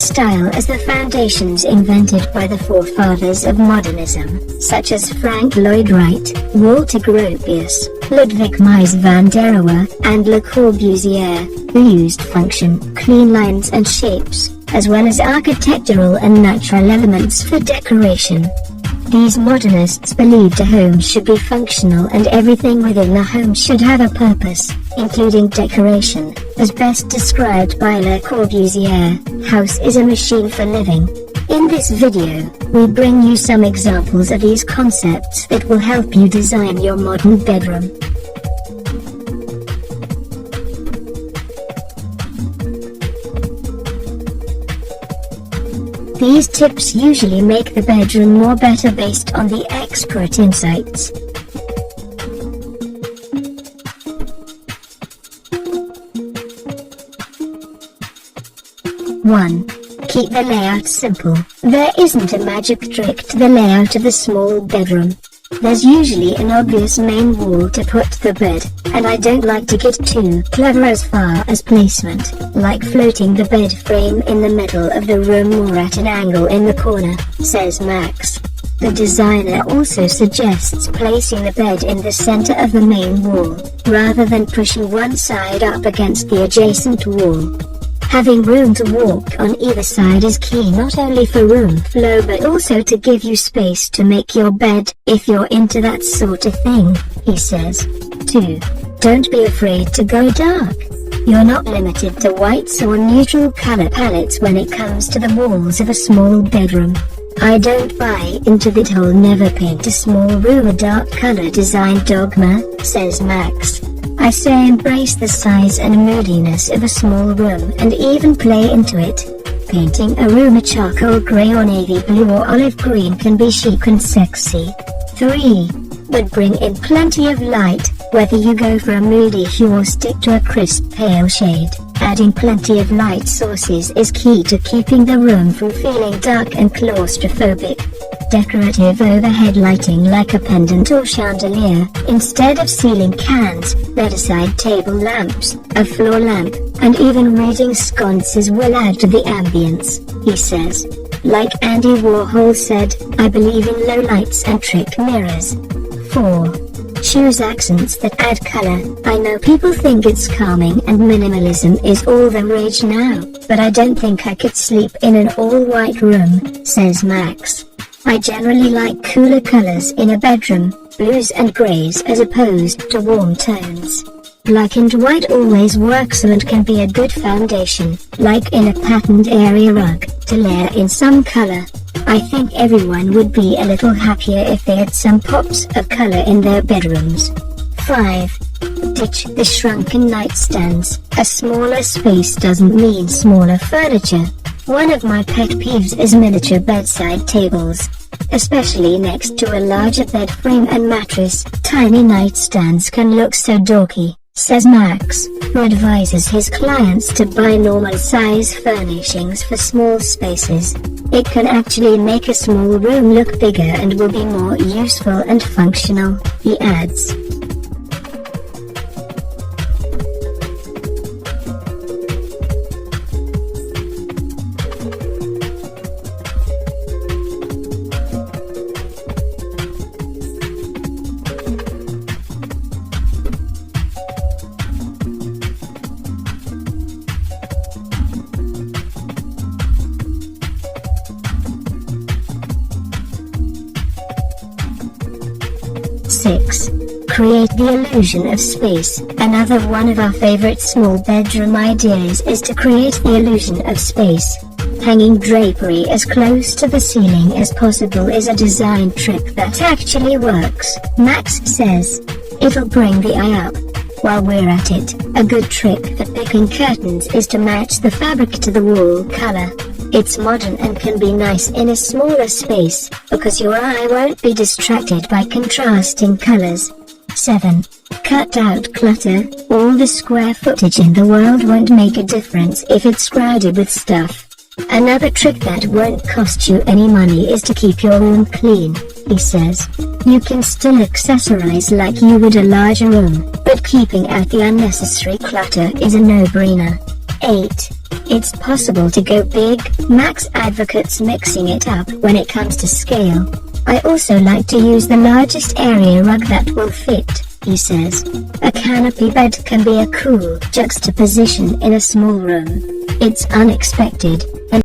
style as the foundations invented by the forefathers of modernism, such as Frank Lloyd Wright, Walter Gropius, Ludwig Mies van der Rohe, and Le Corbusier, who used function, clean lines and shapes, as well as architectural and natural elements for decoration. These modernists believed a home should be functional and everything within the home should have a purpose, including decoration, as best described by Le Corbusier. House is a machine for living. In this video, we bring you some examples of these concepts that will help you design your modern bedroom. These tips usually make the bedroom more better based on the expert insights. One. Keep the layout simple. There isn't a magic trick to the layout of a small bedroom. There's usually an obvious main wall to put the bed, and I don't like to get too clever as far as placement, like floating the bed frame in the middle of the room or at an angle in the corner, says Max. The designer also suggests placing the bed in the center of the main wall, rather than pushing one side up against the adjacent wall. Having room to walk on either side is key not only for room flow but also to give you space to make your bed, if you're into that sort of thing, he says. 2. Don't be afraid to go dark. You're not limited to whites or neutral color palettes when it comes to the walls of a small bedroom. I don't buy into that whole never paint a small room a dark color design dogma, says Max. I say embrace the size and moodiness of a small room and even play into it. Painting a room a charcoal grey or navy blue or olive green can be chic and sexy. 3. But bring in plenty of light, whether you go for a moody hue or stick to a crisp pale shade. Adding plenty of light sources is key to keeping the room from feeling dark and claustrophobic. Decorative overhead lighting like a pendant or chandelier, instead of ceiling cans, bedside table lamps, a floor lamp, and even reading sconces will add to the ambience, he says. Like Andy Warhol said, I believe in low lights and trick mirrors. 4. Choose accents that add color. I know people think it's calming and minimalism is all the rage now, but I don't think I could sleep in an all-white room, says Max. I generally like cooler colors in a bedroom, blues and grays as opposed to warm tones. Black and white always works and can be a good foundation, like in a patterned area rug, to layer in some color. I think everyone would be a little happier if they had some pops of color in their bedrooms. 5. Ditch the shrunken nightstands. A smaller space doesn't mean smaller furniture. One of my pet peeves is miniature bedside tables. Especially next to a larger bed frame and mattress, tiny nightstands can look so dorky, says Max, who advises his clients to buy normal-size furnishings for small spaces. It can actually make a small room look bigger and will be more useful and functional, he adds. Create the illusion of space. Another one of our favorite small bedroom ideas is to create the illusion of space. Hanging drapery as close to the ceiling as possible is a design trick that actually works, Max says. It'll bring the eye up. While we're at it, a good trick for picking curtains is to match the fabric to the wall color. It's modern and can be nice in a smaller space, because your eye won't be distracted by contrasting colors. 7. Cut out clutter. All the square footage in the world won't make a difference if it's crowded with stuff. Another trick that won't cost you any money is to keep your room clean, he says. You can still accessorize like you would a larger room, but keeping out the unnecessary clutter is a no-brainer. 8. It's possible to go big. Max advocates mixing it up when it comes to scale. I also like to use the largest area rug that will fit, he says. A canopy bed can be a cool juxtaposition in a small room. It's unexpected,